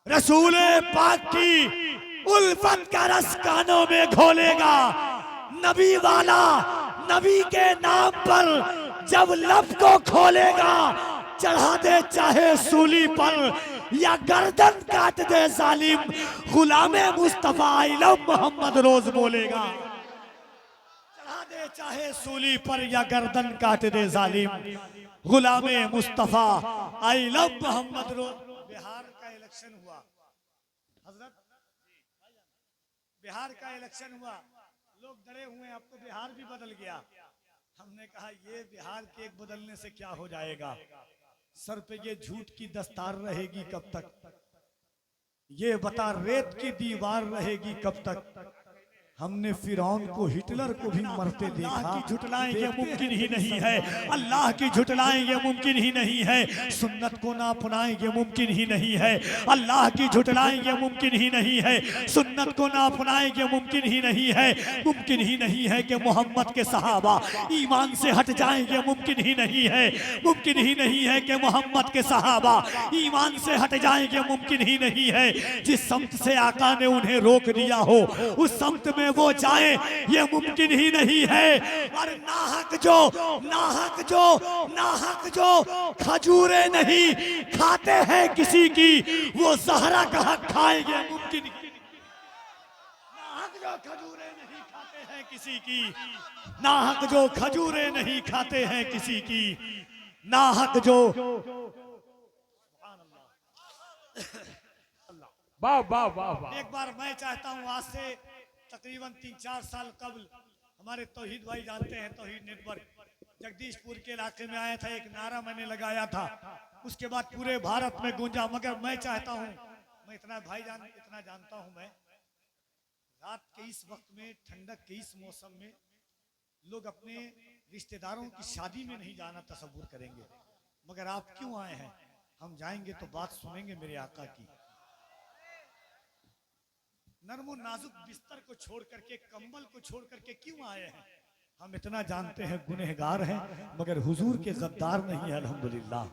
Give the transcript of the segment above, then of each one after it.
रसूल पाक की उल्फत का रस कानों में घोलेगा। नबी वाला नबी के नाम पर जब लब को खोलेगा, चढ़ा दे चाहे सूली पर या गर्दन काट दे जालिम, गुलामे मुस्तफा इलम मोहम्मद रोज बोलेगा। चढ़ा दे चाहे सूली पर या गर्दन काट दे जालिम, गुलामे मुस्तफा आई लव मोहम्मद रोज। बिहार का इलेक्शन हुआ हजरत, बिहार का इलेक्शन हुआ, लोग डरे हुए हैं, अब तो बिहार भी बदल गया। हमने कहा ये बिहार के एक बदलने से क्या हो जाएगा, सर पे ये झूठ की दस्तार रहेगी कब तक, ये बता रेत की दीवार रहेगी कब तक। हमने फिरौन को हिटलर को भी मरते देखा। अल्लाह की झुटलाएं ये मुमकिन ही नहीं है, अल्लाह की झुटलाएं ये मुमकिन ही नहीं है, सुन्नत को ना अपनाएं ये मुमकिन ही नहीं है। अल्लाह की झुटलाएं ये मुमकिन ही नहीं है, सुन्नत को ना अपनाएं ये मुमकिन ही नहीं है। मुमकिन ही नहीं है कि मोहम्मद के सहाबा ईमान से हट जाएं, ये मुमकिन ही नहीं है। मुमकिन ही नहीं है कि मोहम्मद के सहाबा ईमान से हट जाएं, ये मुमकिन ही नहीं है। जिस समत से आका ने उन्हें रोक दिया हो उस समत में वो जाए, ये मुमकिन ही नहीं है। और नाहक जो खजूरे नहीं खाते हैं किसी की, वो जहरा का हक खाएंगे, मुमकिन। नाहक जो खजूरे नहीं खाते हैं किसी की, नाहक जो खजूरे नहीं खाते हैं किसी की, नाहक जो। वाह वाह वाह वाह। एक बार मैं चाहता हूं, आज से तकरीबन 3-4 साल कबल हमारे तौहीद भाई जानते हैं, तौहीद नेटवर्क जगदीशपुर के इलाके में आया था, एक नारा मैंने लगाया था, उसके बाद पूरे भारत में गूंजा। मगर मैं चाहता हूं, मैं इतना जानता हूं, मैं रात के इस वक्त में, ठंडक के इस मौसम में लोग अपने रिश्तेदारों की शादी में नहीं जाना तसव्वुर करेंगे, मगर आप क्यों आए हैं? हम जाएंगे तो बात सुनेंगे मेरे आका की। नरमो नाजुक बिस्तर को छोड़ करके, कंबल को छोड़ करके क्यों आए हैं? हम इतना जानते हैं गुनहगार हैं, मगर हुजूर के गद्दार नहीं है अल्हम्दुलिल्लाह।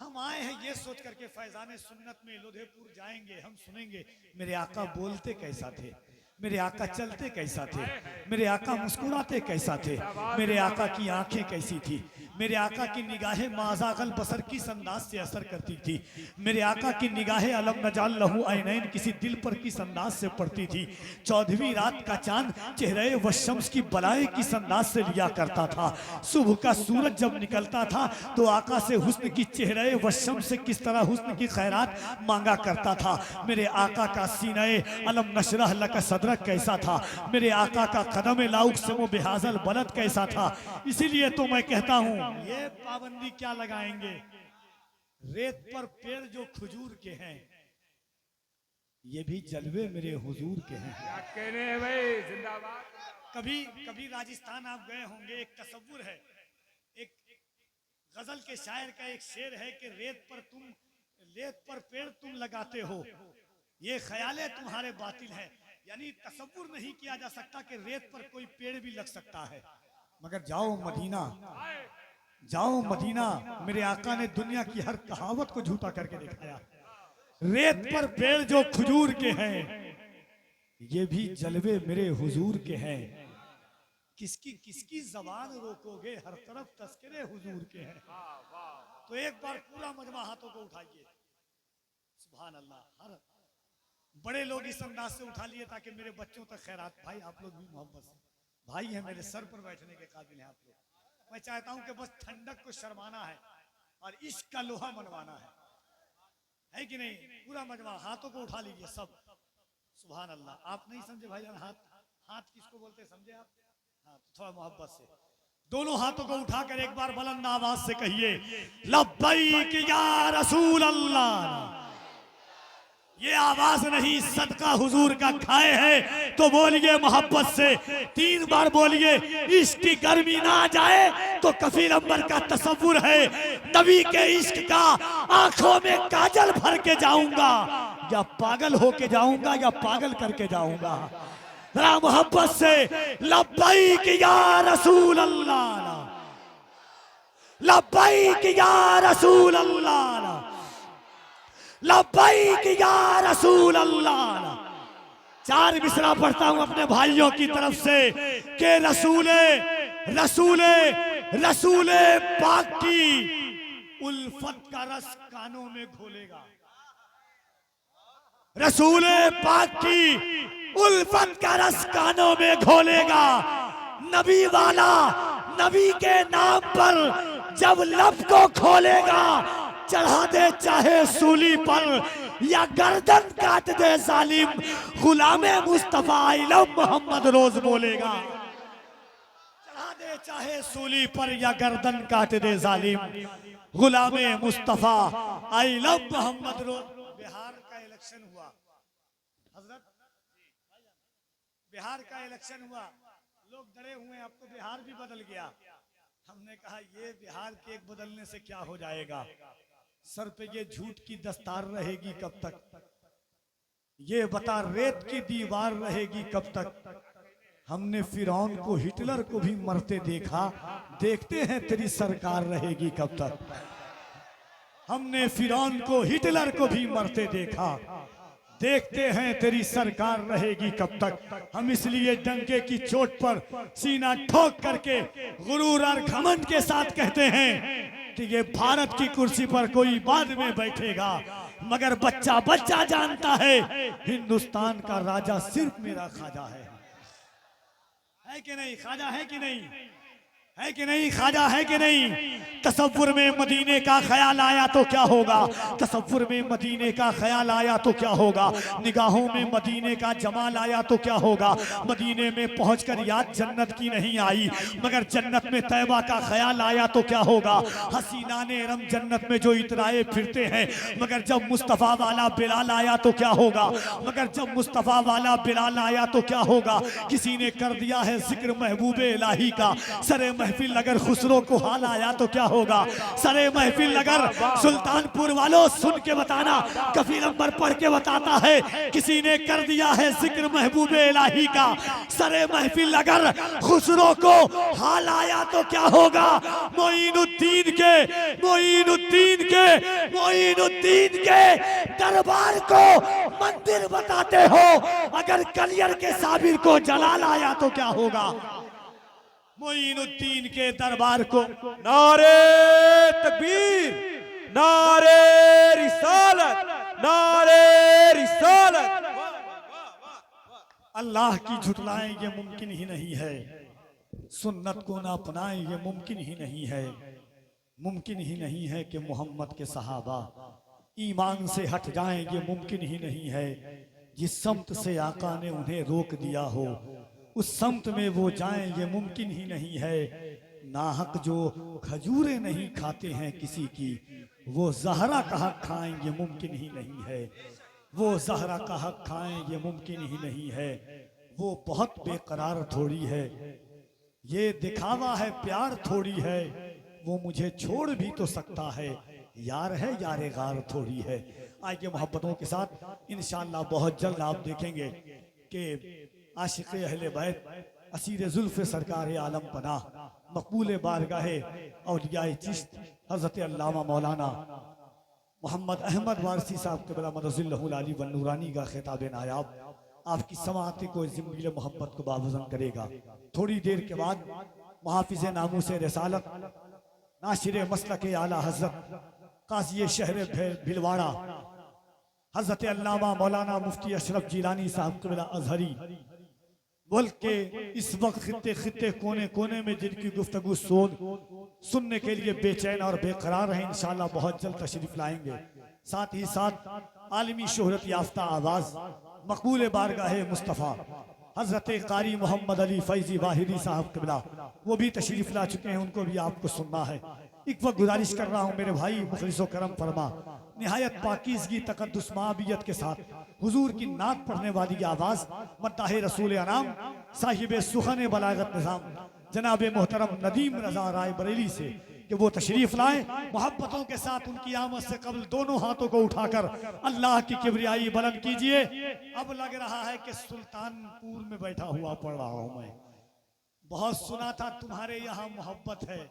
हम आए हैं ये सोच करके फैजाने सुन्नत में लोधेपुर जाएंगे, हम सुनेंगे मेरे आका बोलते कैसा थे, मेरे आका चलते कैसा थे, मेरे आका मुस्कुराते कैसा थे, मेरे आका की आंखें कैसी थी, मेरे आका की निगाहें माज़ागल बसर किस अंदाज से असर करती थी, मेरे आका की निगाहें अलम नजाल लहू ऐनैन किसी दिल पर किस अंदाज से पड़ती थी। 14वीं रात का चांद चेहरे व शम्स की बलाएं किस अंदाज से लिया करता था। सुबह का सूरज जब निकलता था तो आका से हुस्न की चेहरे व शम्स से किस तरह हुस्न की खैरात मांगा करता था। मेरे आका का सीने अलम नशरह लक सदरक कैसा था, मेरे आका का कदम लाउक से वो बेहाजल बलद कैसा था। इसीलिए तो मैं कहता हूँ ये पाबंदी क्या लगाएंगे, रेत पर पेड़ जो खजूर के हैं, ये भी जलवे मेरे हुजूर के हैं। क्या कहने हैं भाई, जिंदाबाद। कभी राजस्थान आप गए होंगे, एक तसव्वुर है, एक गजल के शायर का एक शेर है कि रेत पर पेड़ तुम लगाते हो, ये ख्याले तुम्हारे बातिल है। यानी तसव्वुर नहीं किया जा सकता कि रेत पर कोई पेड़ भी लग सकता है। मगर जाओ मदीना, मेरे आका ने दुनिया की हर कहावत को झूठा करके दिखाया। रेत पर पेड़ जो खजूर के हैं, ये भी जलवे मेरे हुजूर के हैं। किसकी जबान रोकोगे, हर तरफ तस्करे हुजूर के हैं। तो एक बार पूरा मजमा हाथों को उठाइए, सुभान अल्लाह। हर बड़े लोग इस अंदाज से उठा लिए ताकि मेरे बच्चों तक खैरात। भाई आप लोग भी मोहब्बत से, भाई हैं, मेरे सर पर बैठने के काबिल हैं आप लोग। मैं चाहता हूं कि बस ठंडक को शर्माना है और इश्क का लोहा मनवाना है कि नहीं? पूरा मजमा हाथों को उठा लीजिए सब, सुभान अल्लाह। आप नहीं समझे भाईजान, हाथ किसको बोलते हैं समझे आप? हाँ, तो थोड़ा मोहब्बत से दोनों हाथों को उठाकर एक बार बुलंद आवाज से कहिए, लब्बैक या रसूल अल्लाह। ये आवाज नहीं सदका हुजूर का खाए है तो बोलिए मोहब्बत से 3 बार बोलिए। इश्क की गर्मी ना आ जाए तो कफील अंबर का तसव्वुर है, नबी के इश्क का आंखों में काजल भर के जाऊंगा, या पागल होके जाऊंगा या पागल करके जाऊंगा। जरा मोहब्बत से लब्बैक या रसूल अल्लाह, लब्बैक या रसूल अल्लाह। लब्बैक या रसूल अल्लाह। 4 मिसरा पढ़ता हूं अपने भाइयों की तरफ से कि रसूले पाक की उल्फत का रस कानों में घोलेगा। रसूले पाक की उल्फत का रस कानों में घोलेगा। नबी वाला नबी के नाम पर जब लब को खोलेगा, चढ़ा दे चाहे सूली पर या गर्दन काट दे जालिम, गुलामे मुस्तफा इलम मोहम्मद रोज बोलेगा। चढ़ा दे चाहे सूली पर या गर्दन काट दे जालिम, गुलामे मुस्तफा इलम मोहम्मद रोज। बिहार का इलेक्शन हुआ हजरत, बिहार का इलेक्शन हुआ, लोग डरे हुए, अब तो बिहार भी बदल गया। हमने कहा ये बिहार के एक बदलने से क्या हो जाएगा, सर पे ये झूठ की दस्तार रहेगी कब तक, ये बता रेत की दीवार रहेगी कब तक। हमने फिरौन को हिटलर को भी मरते देखा, देखते हैं तेरी सरकार रहेगी कब तक। हमने फिरौन को हिटलर को भी मरते देखा, देखते हैं तेरी सरकार रहेगी कब तक। हम इसलिए डंके की चोट पर सीना ठोक करके गुरूर और घमंड के साथ कहते हैं कि ये भारत की कुर्सी पर कोई बाद में बैठेगा, मगर बच्चा बच्चा जानता है हिंदुस्तान का राजा सिर्फ मेरा ख्वाजा है कि नहीं? ख्वाजा है कि नहीं? है कि नहीं? ख्वाजा है कि नहीं? तसव्वुर में मदीने का ख्याल आया तो क्या होगा, तसव्वुर में मदीने का ख्याल आया तो क्या होगा, निगाहों में मदीने का जमाल आया तो क्या होगा। मदीने में पहुंचकर याद जन्नत की नहीं आई, मगर जन्नत में तैबा का ख्याल आया तो क्या होगा। हसीना ने रम जन्नत में जो इतराए फिरते हैं, मगर जब मुस्तफ़ा वाला बिलाल आया तो क्या होगा, मगर जब मुस्तफ़ा वाला बिलाल आया तो क्या होगा। किसी ने कर दिया है जिक्र महबूबे इलाही का, सरे महफिल अगर खुसरो को हाल आया तो क्या होगा। सरे महफिल अगर सुल्तानपुर वालों सुन के बताना, कफील अंबर पढ़ के बताता है, किसी ने कर दिया है जिक्र महबूबे इलाही का, सरे महफिल अगर खुसरो को हाल आया तो क्या होगा। मोइनुद्दीन के दरबार को मंदिर बताते हो, अगर कलियर के साबिर को जलाल आया तो क्या होगा। मोइनुद्दीन के दरबार को नारे तकबीर, नारे रिसालत, नारे रिसालत। अल्लाह की झुटलाएं ये मुमकिन ही नहीं है, सुन्नत को ना अपनाएं ये मुमकिन ही नहीं है। मुमकिन ही नहीं है कि मोहम्मद के सहाबा ईमान से हट जाएं, ये मुमकिन ही नहीं है। जिस समत से आका ने उन्हें रोक दिया हो, उस समत में वो जाएं, ये मुमकिन ही नहीं है। नाहक जो खजूरें नहीं खाते हैं किसी की, वो जहरा का हक खाएं, ये मुमकिन ही नहीं है। वो जहरा का हक खाएं, ये मुमकिन ही नहीं है। वो बहुत बेकरार थोड़ी है, ये दिखावा है प्यार थोड़ी है। वो मुझे छोड़ भी तो सकता है, यार है यारे गार थोड़ी है। आइए मोहब्बतों के साथ इंशाअल्लाह बहुत जल्द आप देखेंगे कि आशिक़ अहले बैत असीर जुल्फ़ सरकार आलम पनाह मकबूल बारगाहे औलियाए चिश्त हज़रत अल्लामा मौलाना मोहम्मद अहमद वारसी साहब क़िबला मदज़िल्लहुल आली व नूरानी का खिताब नायाब आपकी समाअत को ज़िम्मील मोहब्बत को बावज़न करेगा। थोड़ी देर के बाद मुहाफ़िज़ नामूस रिसालत नाशिर मसलक आला हज़रत काज़ी शहर भिलवाड़ा हज़रत अल्लामा मौलाना मुफ्ती अशरफ जिलानी साहब क़िबला अज़हरी मुल्क के इस वक्त खित्ते कोने कोने में जिनकी गुफ्तगू सुनने के लिए बेचैन और बेकरार हैं, इंशाअल्लाह बहुत जल्द तशरीफ लाएंगे। साथ ही साथ आलमी शोहरत याफ्ता आवाज मकबूल बारगाहे मुस्तफ़ा हजरत कारी मोहम्मद अली फैजी वाहिदी साहब क़िबला वो भी तशरीफ ला चुके हैं, उनको भी आपको सुनना है। एक वक्त गुजारिश कर रहा हूँ मेरे भाई मुखलिसो करम फरमा, निहायत पाकीज़गी तकद्दुस माबियत के साथ हुजूर की नात पढ़ने वाली आवाज़ मद्दाह रसूल अनाम साहिब सुखन बलागत निज़ाम जनाब मोहतरम नदीम रजा राय बरेली से कि वो तशरीफ लाए। मोहब्बतों के साथ उनकी आमद से कबल दोनों हाथों को उठाकर अल्लाह की किबरियाई बुलंद कीजिए। अब लग रहा है कि सुल्तानपुर में बैठा हुआ पढ़ रहा हूं मैं। बहुत सुना था तुम्हारे यहाँ मोहब्बत है,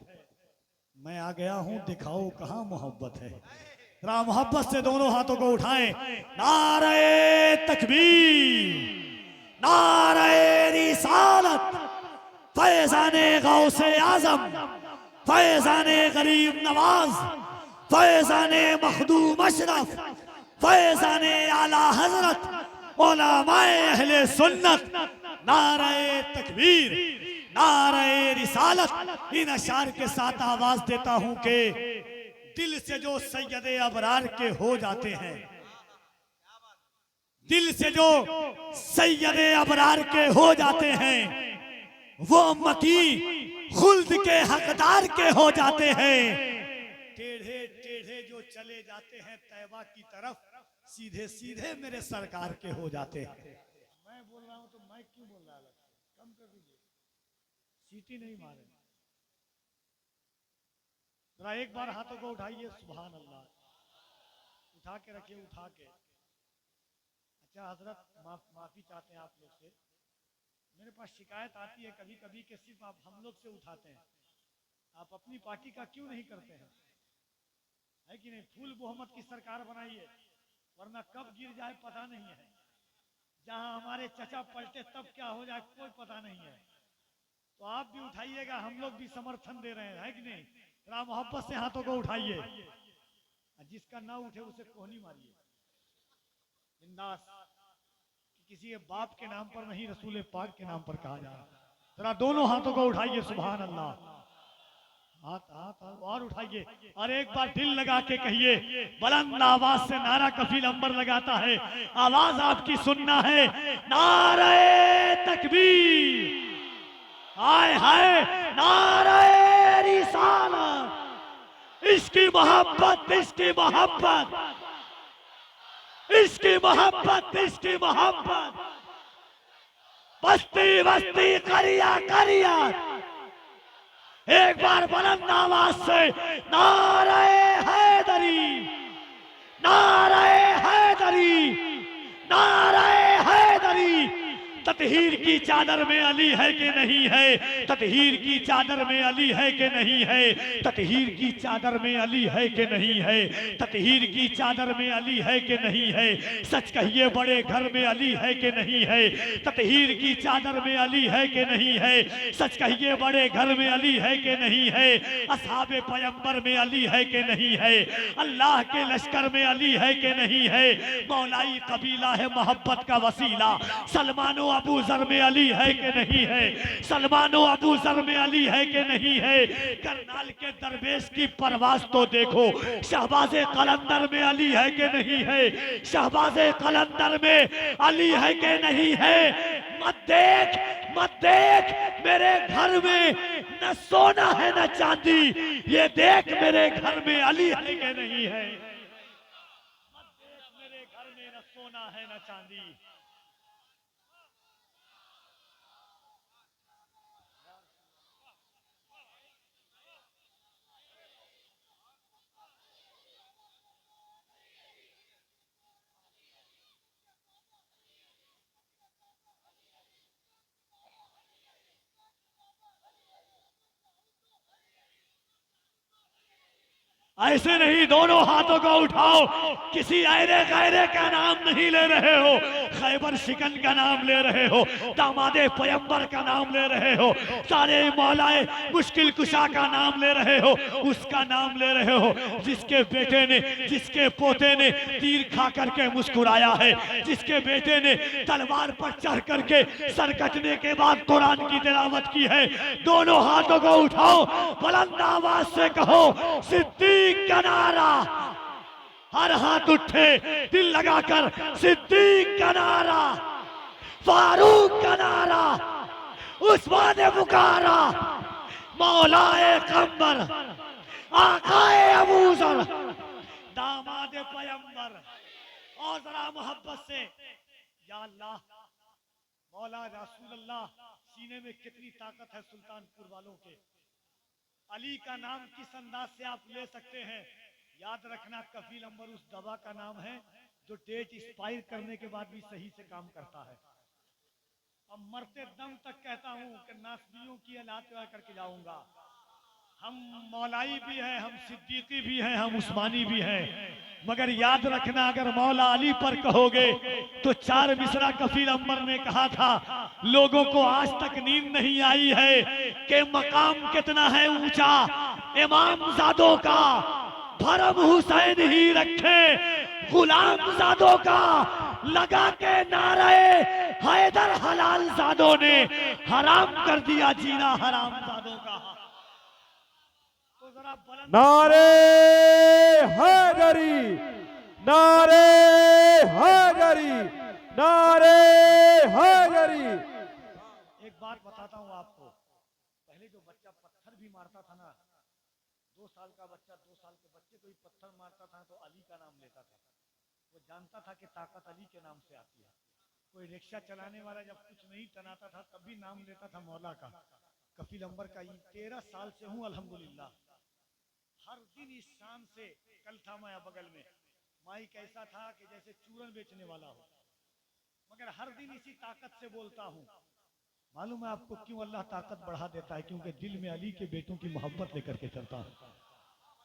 मैं आ गया हूं, दिखाओ कहाँ मोहब्बत है। जरा मोहब्बत से दोनों हाथों को उठाएं। नारे तकबीर, नारे रिसालत, फैज़ाने गौसे आज़म, फैज़ाने गरीब नवाज, फैज़ाने मखदूम अशरफ, फैज़ाने आला हजरत उलमाए अहले सुन्नत। नारे तकबीर, नारे रिसालत। इन अशार के साथ आवाज देता हूं कि दिल से जो सैयदे अबरार के हो जाते हैं, दिल से जो सैयदे अबरार के हो जाते हैं, वो मकी खुल्द के हकदार के हो जाते हैं। टेढ़े टेढ़े जो चले जाते हैं तैबा की तरफ, सीधे सीधे मेरे सरकार के हो जाते हैं। मैं बोल रहा हूं तो मैं क्यों बोल रहा हूं? कम कर दीजिए, सीटी नहीं मारे। जरा एक बार हाथों को उठाइए, सुभान अल्लाह। उठा के रखिए, उठा के। अच्छा हजरत, माफी चाहते हैं आप लोग से। मेरे पास शिकायत आती है कभी कभी कि सिर्फ आप हम लोग से उठाते हैं, आप अपनी पार्टी का क्यों नहीं करते हैं? है कि नहीं? फूल मोहम्मद की सरकार बनाइए, वरना कब गिर जाए पता नहीं है। जहां हमारे चचा पलटे तब क्या हो जाए कोई पता नहीं है। तो आप भी उठाइएगा, हम लोग भी समर्थन दे रहे हैं, है कि नहीं? जरा मोहब्बत से हाथों को उठाइए। जिसका ना उठे उसे कोहनी मारिए। बिंदास, किसी के बाप के नाम पर नहीं, रसूल पाक के नाम पर कहा जा रहा। जरा दोनों हाथों को उठाइए, सुभान अल्लाह। हाथ हाथ और उठाइए और एक बार दिल लगा के कहिए, बुलंद आवाज से नारा कफील अंबर लगाता है, आवाज आपकी सुनना है। नारे तकबीर, हाय हाय, नारे रिसालत। इसकी मोहब्बत, इसकी मोहब्बत, इसकी मोहब्बत, इसकी मोहब्बत। बस्ती बस्ती, करिया करिया। एक बार बुलंद आवाज से नारे हैदरी, नारे हैदरी, नारे हैदरी। ततहीर की चादर में अली है कि नहीं है? ततहीर की चादर में अली है कि नहीं है? ततहीर की चादर में अली है कि नहीं है? ततहीर की चादर में अली है कि नहीं है? सच कहिए, बड़े घर में अली है कि नहीं है? ततहीर की चादर में अली है कि नहीं है? सच कहिए, बड़े घर में अली है कि नहीं है? असहाबे पैगंबर में अली है कि नहीं है? अल्लाह के लश्कर में अली है कि नहीं है? मौलाई कबीला है मोहब्बत का वसीला। सलमानो अबू जर में अली है कि नहीं है? सलमानो अबू जर में अली है कि नहीं है? करनाल के दरवेश की परवाज तो देखो, शहबाज़े कलंदर में अली है कि नहीं है? शहबाज़े कलंदर में अली है कि नहीं है? मत देख, मत देख, मेरे घर में न सोना है न चांदी, ये देख मेरे घर में अली है कि नहीं है? मत देख, मेरे घर में न सोना है न चांदी। ऐसे नहीं, दोनों हाथों को उठाओ। किसी ऐरे गैरे का नाम नहीं ले रहे हो, खैबर शिकन का नाम ले रहे हो, दामादे पैगंबर का नाम ले रहे हो, सारे मौलाए मुश्किल कुशा का नाम ले रहे हो, उसका नाम ले रहे हो जिसके बेटे ने, जिसके पोते ने तीर खा करके मुस्कुराया है, जिसके बेटे ने तलवार पर चढ़ करके सर कटने के बाद कुरान की तिलावत की है। दोनों हाथों को उठाओ, बुलंद आवाज से कहो, सिद्दीक का नारा। हर हाथ उठे, दिल लगाकर, सिद्दीक का नारा, फारूक का नारा, उस्मान ने पुकारा, मौलाए कम्बर, आकाए अबूजर, दामाद पैगंबर। और जरा मोहब्बत से, या अल्लाह, मौला रसूलुल्लाह, सीने में कितनी ताकत है सुल्तानपुर वालों के। अली का नाम किस अंदाज से आप ले सकते हैं? याद रखना, कफील अंबर उस दवा का नाम है जो डेट एक्सपायर करने के बाद भी सही से काम करता है। अब मरते दम तक कहता हूं कि नासबियों की औलाद तैयार करके जाऊंगा। हम मौलाई भी हैं, हम सिद्दीकी भी हैं, हम उस्मानी भी हैं, मगर याद रखना अगर मौला अली पर कहोगे तो 4 मिसरा कफील अम्बर ने कहा था, लोगों को आज तक नींद नहीं आई है कि मकाम कितना है ऊंचा इमाम जादों का, भरम हुसैन ही रखे गुलाम जादों का, लगा के नारे हैदर हलाल जादों ने हराम कर दिया जीना हराम जादों का। तो जरा बुलंद नारे हैदरी, नारे हैदरी, नारे हैदरी। एक बात बताता हूँ आपको, पहले जो बच्चा पत्थर भी मारता था ना, 2 साल का बच्चा 2 साल के बच्चे को ही पत्थर मारता था तो अली का नाम लेता था। वो जानता था कि ताकत अली के नाम से आती है। कोई रिक्शा चलाने वाला जब कुछ नहीं तनाता था तब भी नाम लेता था मौला का, कफील अम्बर का। 13 साल से हूँ अल्हम्दुलिल्लाह, हर दिन इस शान से। कल था मैं बगल में, माइक ऐसा था कि जैसे चूरन बेचने वाला हो, मगर हर दिन इसी ताकत से बोलता हूँ। मालूम है आपको क्यों अल्लाह ताकत बढ़ा देता है? क्योंकि दिल में अली के बेटों की मोहब्बत लेकर के चलता हूँ।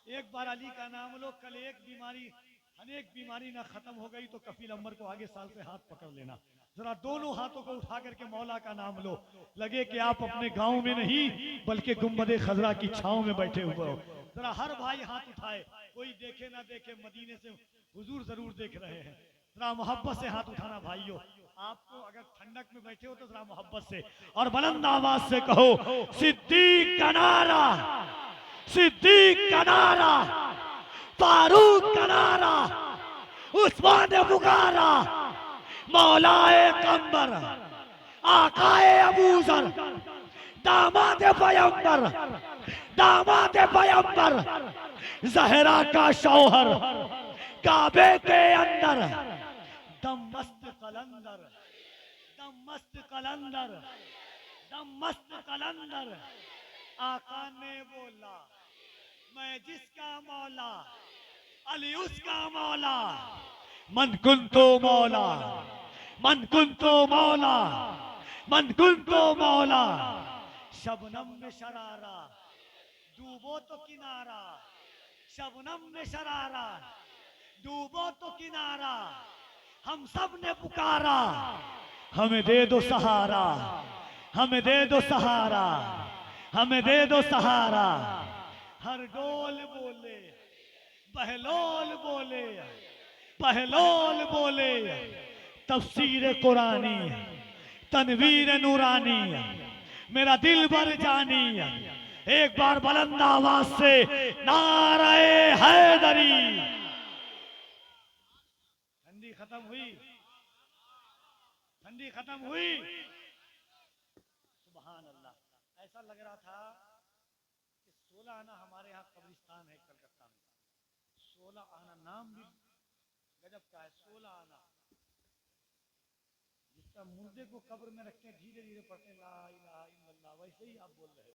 एक बार अली का नाम लो, कल एक बीमारी अनेक बीमारी ना खत्म हो गई तो कफील अम्बर को आगे साल से हाथ पकड़ लेना, जरा दोनों हाथों को उठा करके मौला का नाम लो, लगे कि आप अपने गांव में नहीं बल्कि गुंबदे खजरा की छांव में बैठे हुए हो। जरा हर भाई हाथ उठाए, कोई देखे ना देखे मदीने से हुजूर जरूर देख रहे हैं। जरा मोहब्बत से हाथ उठाना भाइयों, आपको अगर ठंडक में बैठे हो तो जरा मोहब्बत से और बुलंद आवाज से कहो, सिद्दीक का नारा, सिद्दीक का नारा, फारूक का नारा, उस्मान पुकारा, मौलाए कम्बर, आकाए अबूजर, दामाद पैगंबर, दामाद पैगंबर, जहरा का शौहर, काबे के अंदर, दम मस्त कलंदर, दम मस्त कलंदर, दम मस्त कलंदर। आका ने बोला मैं जिसका मौला अली उसका मौला, मन कुन तो मौला, मन कुन तो मौला, मन कुन तो मौला। शबनम में शरारा डूबो तो किनारा, शबनम में शरारा डूबो तो किनारा, हम सब ने पुकारा हमें दे दो सहारा, हमें दे दो सहारा, हमें दे दो सहारा। हर डोल बोले बहलोल बोले, बहलोल बोले, तफसीर कुरानी, तनवीर नूरानी, मेरा दिल भर जानी। एक बार बुलंद आवाज से नारे हैदरी। ठंडी खत्म हुई, ठंडी खत्म हुई। सुभान अल्लाह। ऐसा लग रहा था कि 16 आना हमारे यहाँ कब्रिस्तान है कलकत्ता में, 16 आना नाम भी गजब का है। 16 आना जिसका मुर्दे को कब्र में रखते हैं, धीरे धीरे पढ़ते ला इलाहा इल्लल्लाह, वैसे ही आप बोल रहे हो।